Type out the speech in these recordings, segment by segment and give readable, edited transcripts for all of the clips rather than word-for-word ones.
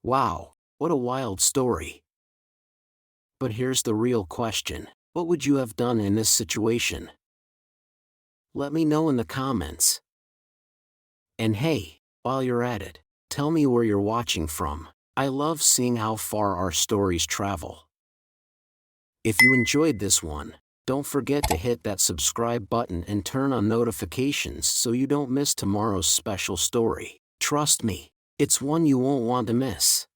Wow, what a wild story. But here's the real question. What would you have done in this situation? Let me know in the comments. And hey, while you're at it, tell me where you're watching from. I love seeing how far our stories travel. If you enjoyed this one, don't forget to hit that subscribe button and turn on notifications so you don't miss tomorrow's special story. Trust me, it's one you won't want to miss.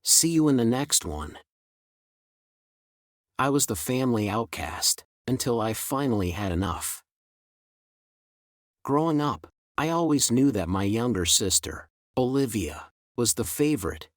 See you in the next one. I was the family outcast, until I finally had enough. Growing up, I always knew that my younger sister, Olivia, was the favorite.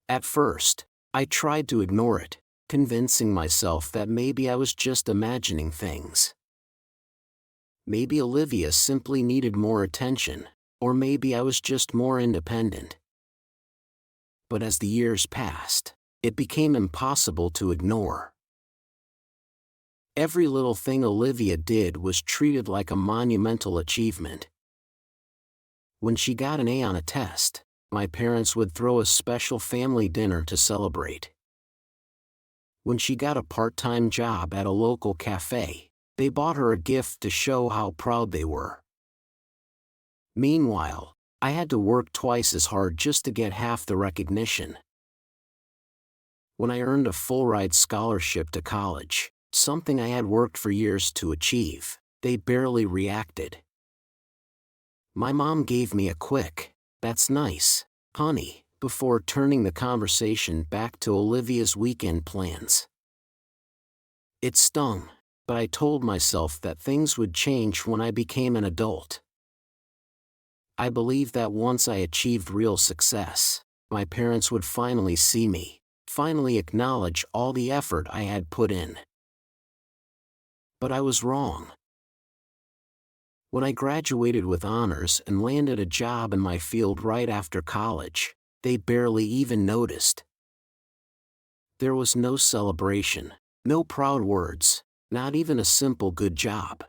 At first, I tried to ignore it, convincing myself that maybe I was just imagining things. Maybe Olivia simply needed more attention, or maybe I was just more independent. But as the years passed, it became impossible to ignore. Every little thing Olivia did was treated like a monumental achievement. When she got an A on a test, my parents would throw a special family dinner to celebrate. When she got a part-time job at a local cafe, they bought her a gift to show how proud they were. Meanwhile, I had to work twice as hard just to get half the recognition. When I earned a full-ride scholarship to college, something I had worked for years to achieve, they barely reacted. My mom gave me a quick, "That's nice, honey," before turning the conversation back to Olivia's weekend plans. It stung, but I told myself that things would change when I became an adult. I believed that once I achieved real success, my parents would finally see me, finally acknowledge all the effort I had put in. But I was wrong. When I graduated with honors and landed a job in my field right after college, they barely even noticed. There was no celebration, no proud words, not even a simple "good job."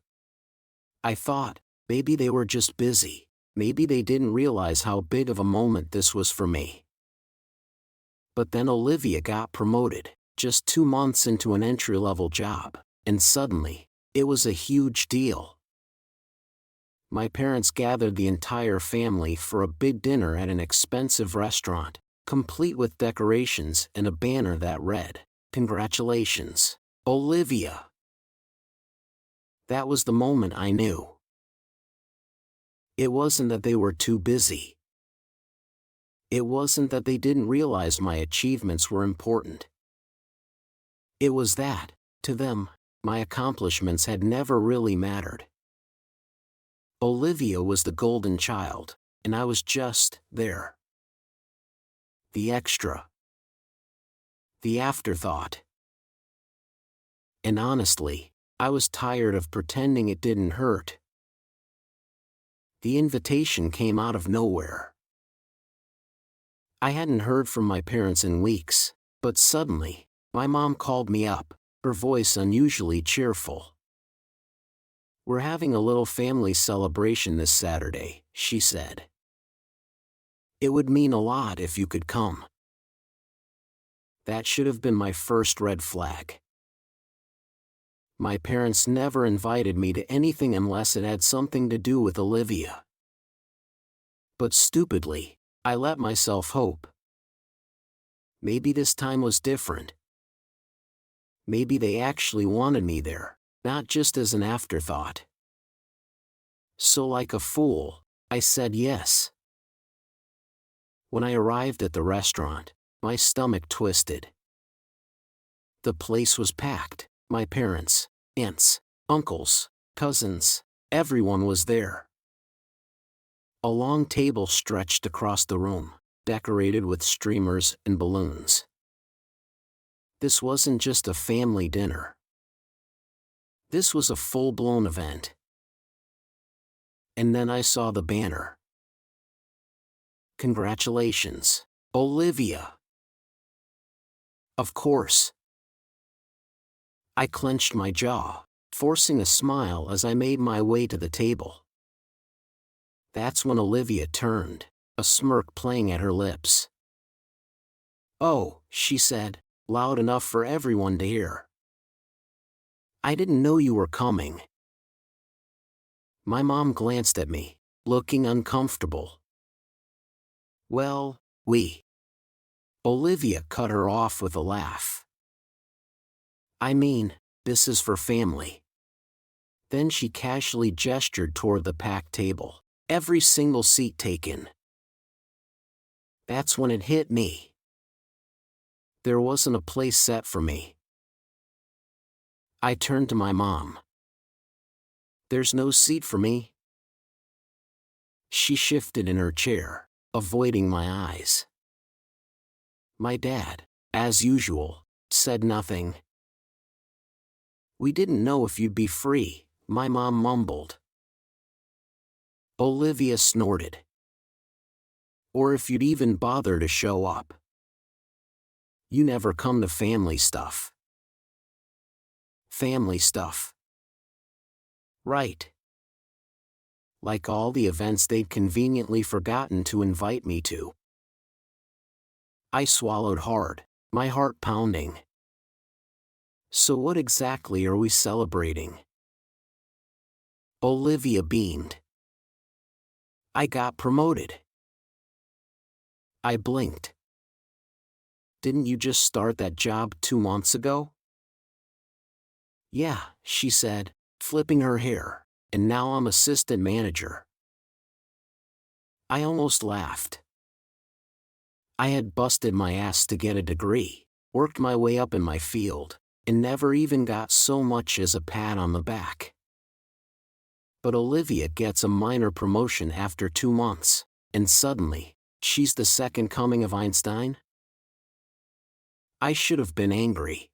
I thought, maybe they were just busy, maybe they didn't realize how big of a moment this was for me. But then Olivia got promoted, just 2 months into an entry-level job, and suddenly, it was a huge deal. My parents gathered the entire family for a big dinner at an expensive restaurant, complete with decorations and a banner that read, "Congratulations, Olivia." That was the moment I knew. It wasn't that they were too busy. It wasn't that they didn't realize my achievements were important. It was that, to them, my accomplishments had never really mattered. Olivia was the golden child, and I was just there. The extra. The afterthought. And honestly, I was tired of pretending it didn't hurt. The invitation came out of nowhere. I hadn't heard from my parents in weeks, but suddenly, my mom called me up, her voice unusually cheerful. "We're having a little family celebration this Saturday," she said. "It would mean a lot if you could come." That should have been my first red flag. My parents never invited me to anything unless it had something to do with Olivia. But stupidly, I let myself hope. Maybe this time was different. Maybe they actually wanted me there, not just as an afterthought. So like a fool, I said yes. When I arrived at the restaurant, my stomach twisted. The place was packed. My parents, aunts, uncles, cousins, everyone was there. A long table stretched across the room, decorated with streamers and balloons. This wasn't just a family dinner. This was a full-blown event. And then I saw the banner. "Congratulations, Olivia." Of course. I clenched my jaw, forcing a smile as I made my way to the table. That's when Olivia turned, a smirk playing at her lips. "Oh," she said, loud enough for everyone to hear. "I didn't know you were coming." My mom glanced at me, looking uncomfortable. "Well, Olivia cut her off with a laugh. "I mean, this is for family." Then she casually gestured toward the packed table, every single seat taken. That's when it hit me. There wasn't a place set for me. I turned to my mom. "There's no seat for me." She shifted in her chair, avoiding my eyes. My dad, as usual, said nothing. "We didn't know if you'd be free," my mom mumbled. Olivia snorted. "Or if you'd even bother to show up. You never come to family stuff." Family stuff. Right. Like all the events they'd conveniently forgotten to invite me to. I swallowed hard, my heart pounding. "So what exactly are we celebrating?" Olivia beamed. "I got promoted." I blinked. "Didn't you just start that job 2 months ago?" "Yeah," she said, flipping her hair, "and now I'm assistant manager." I almost laughed. I had busted my ass to get a degree, worked my way up in my field, and never even got so much as a pat on the back. But Olivia gets a minor promotion after 2 months, and suddenly, she's the second coming of Einstein? I should have been angry.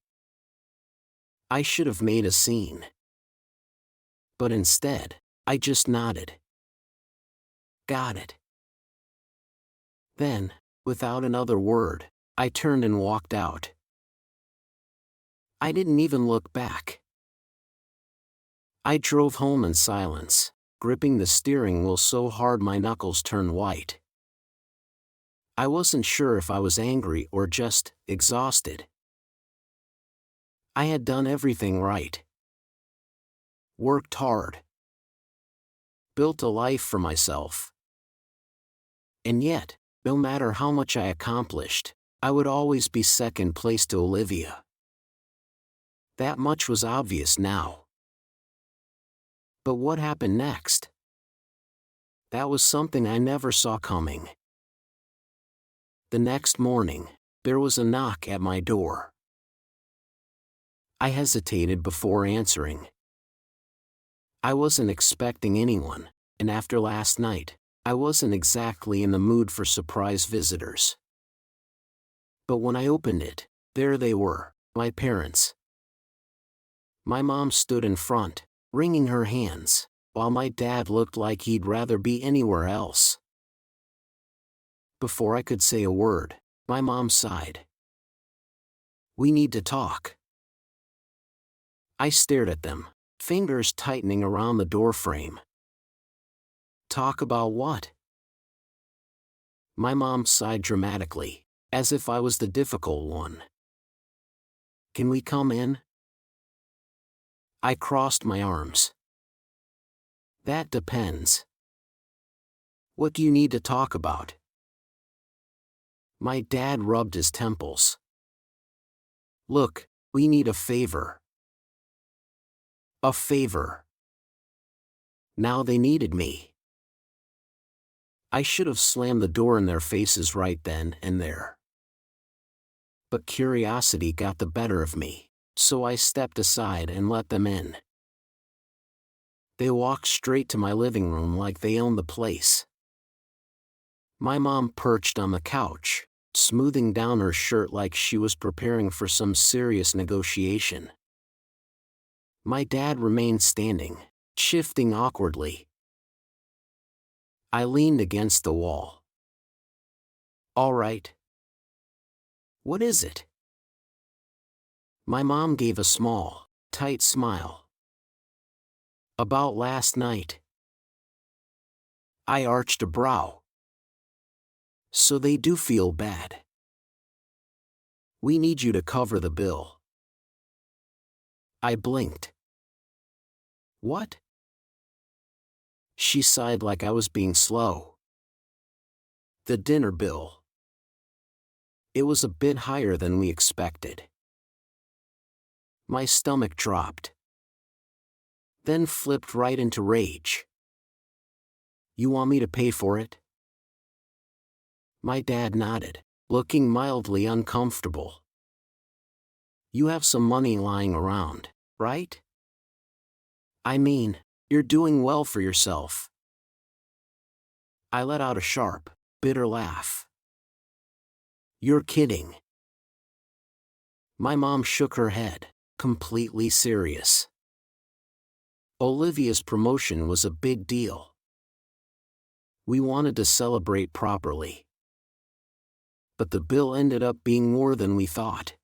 I should have made a scene. But instead, I just nodded. Got it. Then, without another word, I turned and walked out. I didn't even look back. I drove home in silence, gripping the steering wheel so hard my knuckles turned white. I wasn't sure if I was angry or just exhausted. I had done everything right. Worked hard. Built a life for myself. And yet, no matter how much I accomplished, I would always be second place to Olivia. That much was obvious now. But what happened next? That was something I never saw coming. The next morning, there was a knock at my door. I hesitated before answering. I wasn't expecting anyone, and after last night, I wasn't exactly in the mood for surprise visitors. But when I opened it, there they were, my parents. My mom stood in front, wringing her hands, while my dad looked like he'd rather be anywhere else. Before I could say a word, my mom sighed. "We need to talk." I stared at them, fingers tightening around the doorframe. "Talk about what?" My mom sighed dramatically, as if I was the difficult one. "Can we come in?" I crossed my arms. "That depends. What do you need to talk about?" My dad rubbed his temples. "Look, we need a favor." A favor. Now they needed me. I should have slammed the door in their faces right then and there. But curiosity got the better of me, so I stepped aside and let them in. They walked straight to my living room like they owned the place. My mom perched on the couch, smoothing down her shirt like she was preparing for some serious negotiation. My dad remained standing, shifting awkwardly. I leaned against the wall. "All right. What is it?" My mom gave a small, tight smile. "About last night." I arched a brow. So they do feel bad. We need you to cover the bill. I blinked. What? She sighed like I was being slow. The dinner bill. It was a bit higher than we expected. My stomach dropped. Then flipped right into rage. You want me to pay for it? My dad nodded, looking mildly uncomfortable. You have some money lying around, right? I mean, you're doing well for yourself. I let out a sharp, bitter laugh. You're kidding. My mom shook her head, completely serious. Olivia's promotion was a big deal. We wanted to celebrate properly. But the bill ended up being more than we thought.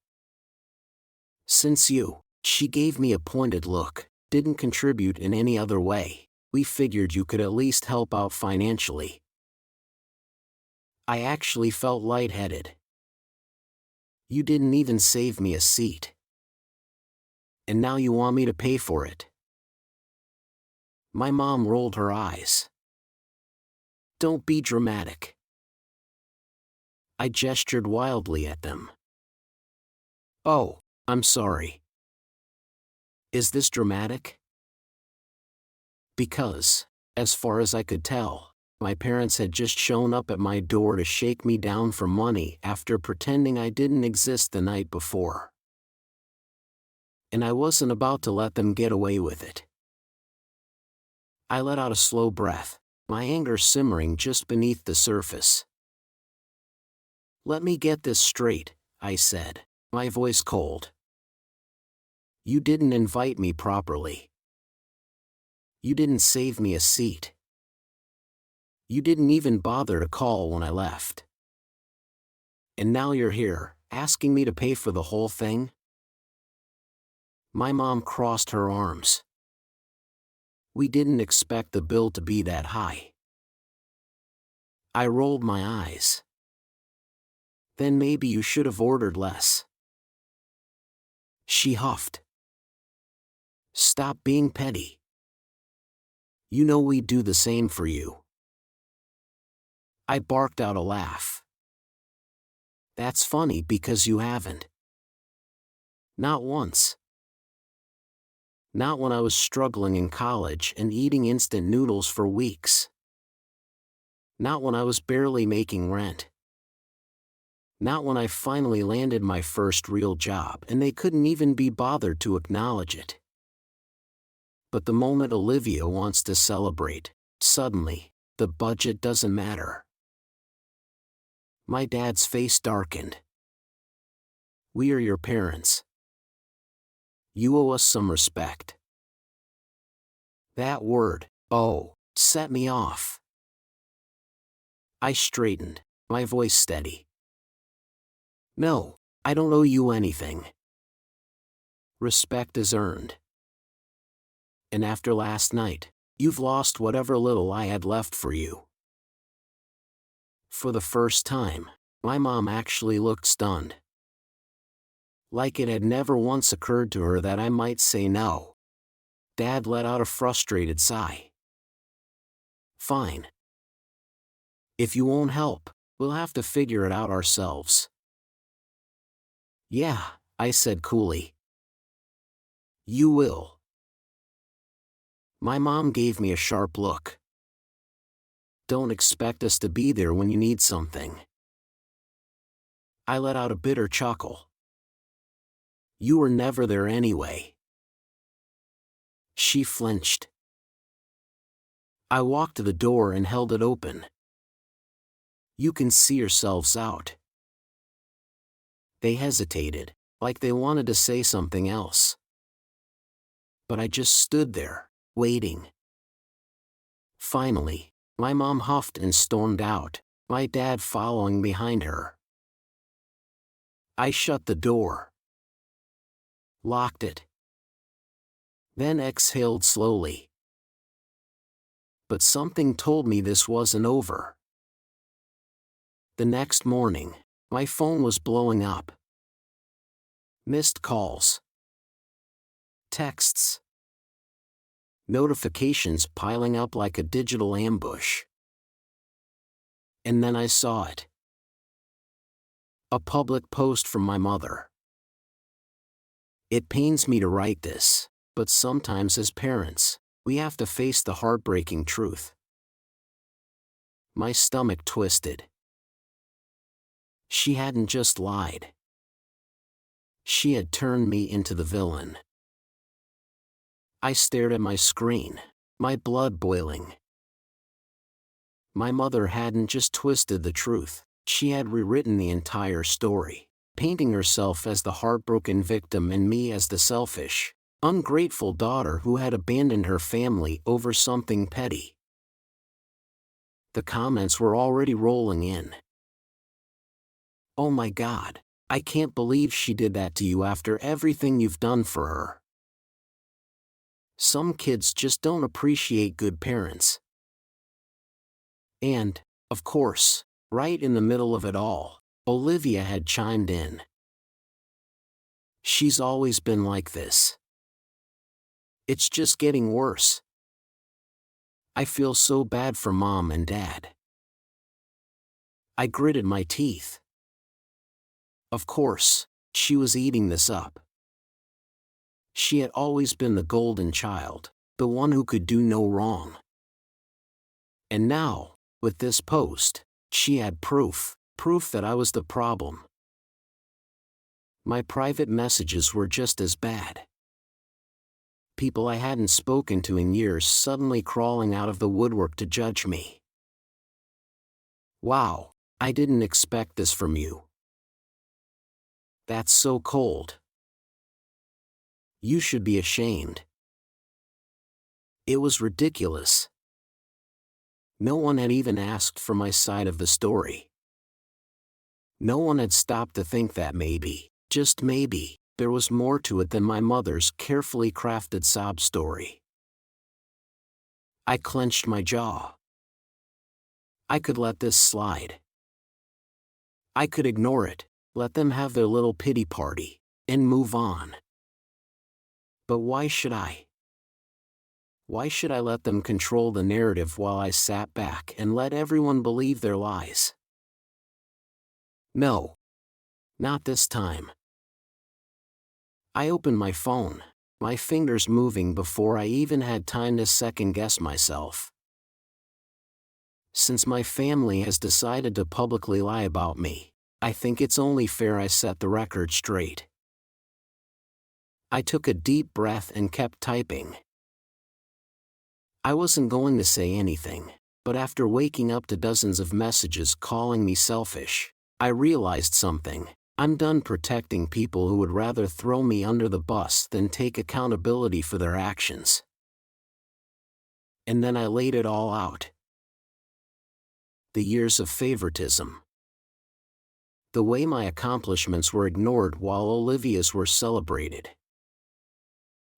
Since you, she gave me a pointed look, didn't contribute in any other way, we figured you could at least help out financially. I actually felt lightheaded. You didn't even save me a seat. And now you want me to pay for it. My mom rolled her eyes. Don't be dramatic. I gestured wildly at them. Oh, I'm sorry. Is this dramatic? Because, as far as I could tell, my parents had just shown up at my door to shake me down for money after pretending I didn't exist the night before. And I wasn't about to let them get away with it. I let out a slow breath, my anger simmering just beneath the surface. Let me get this straight, I said, my voice cold. You didn't invite me properly. You didn't save me a seat. You didn't even bother to call when I left. And now you're here, asking me to pay for the whole thing? My mom crossed her arms. We didn't expect the bill to be that high. I rolled my eyes. Then maybe you should have ordered less. She huffed. Stop being petty. You know we'd do the same for you. I barked out a laugh. That's funny because you haven't. Not once. Not when I was struggling in college and eating instant noodles for weeks. Not when I was barely making rent. Not when I finally landed my first real job and they couldn't even be bothered to acknowledge it. But the moment Olivia wants to celebrate, suddenly, the budget doesn't matter. My dad's face darkened. We are your parents. You owe us some respect. That word, oh, set me off. I straightened, my voice steady. No, I don't owe you anything. Respect is earned. And after last night, you've lost whatever little I had left for you. For the first time, my mom actually looked stunned. Like it had never once occurred to her that I might say no. Dad let out a frustrated sigh. Fine. If you won't help, we'll have to figure it out ourselves. Yeah, I said coolly. You will. My mom gave me a sharp look. Don't expect us to be there when you need something. I let out a bitter chuckle. You were never there anyway. She flinched. I walked to the door and held it open. You can see yourselves out. They hesitated, like they wanted to say something else. But I just stood there, waiting. Finally, my mom huffed and stormed out, my dad following behind her. I shut the door. Locked it. Then exhaled slowly. But something told me this wasn't over. The next morning, my phone was blowing up. Missed calls. Texts. Notifications piling up like a digital ambush. And then I saw it. A public post from my mother. It pains me to write this, but sometimes as parents, we have to face the heartbreaking truth. My stomach twisted. She hadn't just lied. She had turned me into the villain. I stared at my screen, my blood boiling. My mother hadn't just twisted the truth, she had rewritten the entire story, painting herself as the heartbroken victim and me as the selfish, ungrateful daughter who had abandoned her family over something petty. The comments were already rolling in. "Oh my God, I can't believe she did that to you after everything you've done for her. Some kids just don't appreciate good parents." And, of course, right in the middle of it all, Olivia had chimed in. "She's always been like this. It's just getting worse. I feel so bad for Mom and Dad." I gritted my teeth. Of course, she was eating this up. She had always been the golden child, the one who could do no wrong. And now, with this post, she had proof that I was the problem. My private messages were just as bad. People I hadn't spoken to in years suddenly crawling out of the woodwork to judge me. "Wow, I didn't expect this from you. That's so cold. You should be ashamed." It was ridiculous. No one had even asked for my side of the story. No one had stopped to think that maybe, just maybe, there was more to it than my mother's carefully crafted sob story. I clenched my jaw. I could let this slide. I could ignore it, let them have their little pity party, and move on. But why should I? Why should I let them control the narrative while I sat back and let everyone believe their lies? No. Not this time. I opened my phone, my fingers moving before I even had time to second-guess myself. Since my family has decided to publicly lie about me, I think it's only fair I set the record straight. I took a deep breath and kept typing. I wasn't going to say anything, but after waking up to dozens of messages calling me selfish, I realized something. I'm done protecting people who would rather throw me under the bus than take accountability for their actions. And then I laid it all out. The years of favoritism. The way my accomplishments were ignored while Olivia's were celebrated.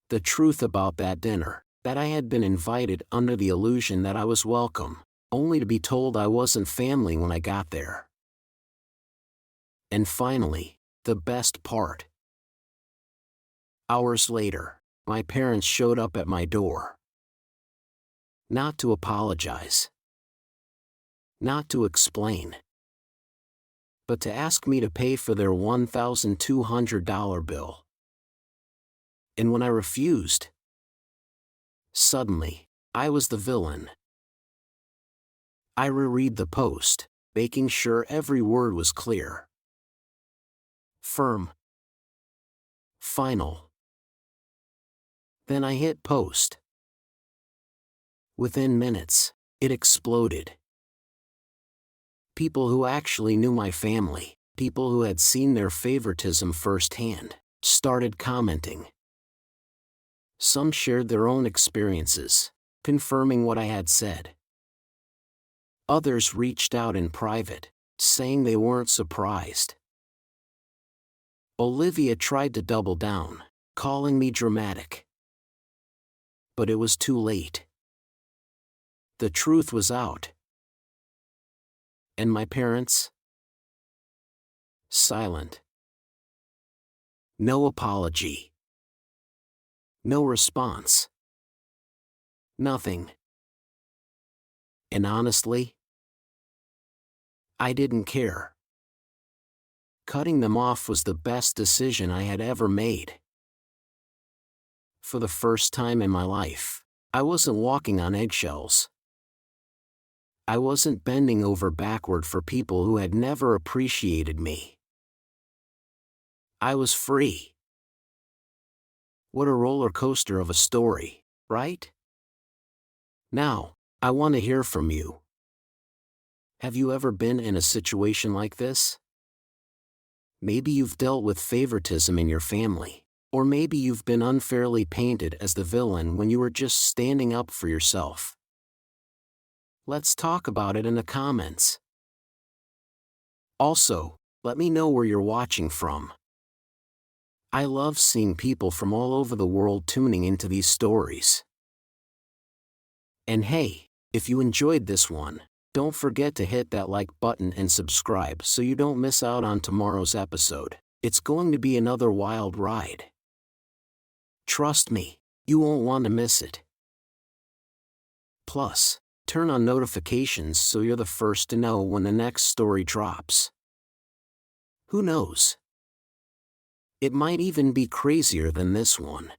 The truth about that dinner, that I had been invited under the illusion that I was welcome, only to be told I wasn't family when I got there. And finally, the best part. Hours later, my parents showed up at my door. Not to apologize. Not to explain. But to ask me to pay for their $1,200 bill. And when I refused, suddenly, I was the villain. I reread the post, making sure every word was clear. Firm. Final. Then I hit post. Within minutes, it exploded. People who actually knew my family, people who had seen their favoritism firsthand, started commenting. Some shared their own experiences, confirming what I had said. Others reached out in private, saying they weren't surprised. Olivia tried to double down, calling me dramatic. But it was too late. The truth was out. And my parents? Silent. No apology. No response. Nothing. And honestly, I didn't care. Cutting them off was the best decision I had ever made. For the first time in my life, I wasn't walking on eggshells. I wasn't bending over backward for people who had never appreciated me. I was free. What a roller coaster of a story, right? Now, I want to hear from you. Have you ever been in a situation like this? Maybe you've dealt with favoritism in your family, or maybe you've been unfairly painted as the villain when you were just standing up for yourself. Let's talk about it in the comments. Also, let me know where you're watching from. I love seeing people from all over the world tuning into these stories. And hey, if you enjoyed this one, don't forget to hit that like button and subscribe so you don't miss out on tomorrow's episode. It's going to be another wild ride. Trust me, you won't want to miss it. Plus, turn on notifications so you're the first to know when the next story drops. Who knows? It might even be crazier than this one.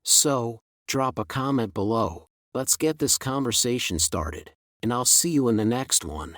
So, drop a comment below, let's get this conversation started, and I'll see you in the next one.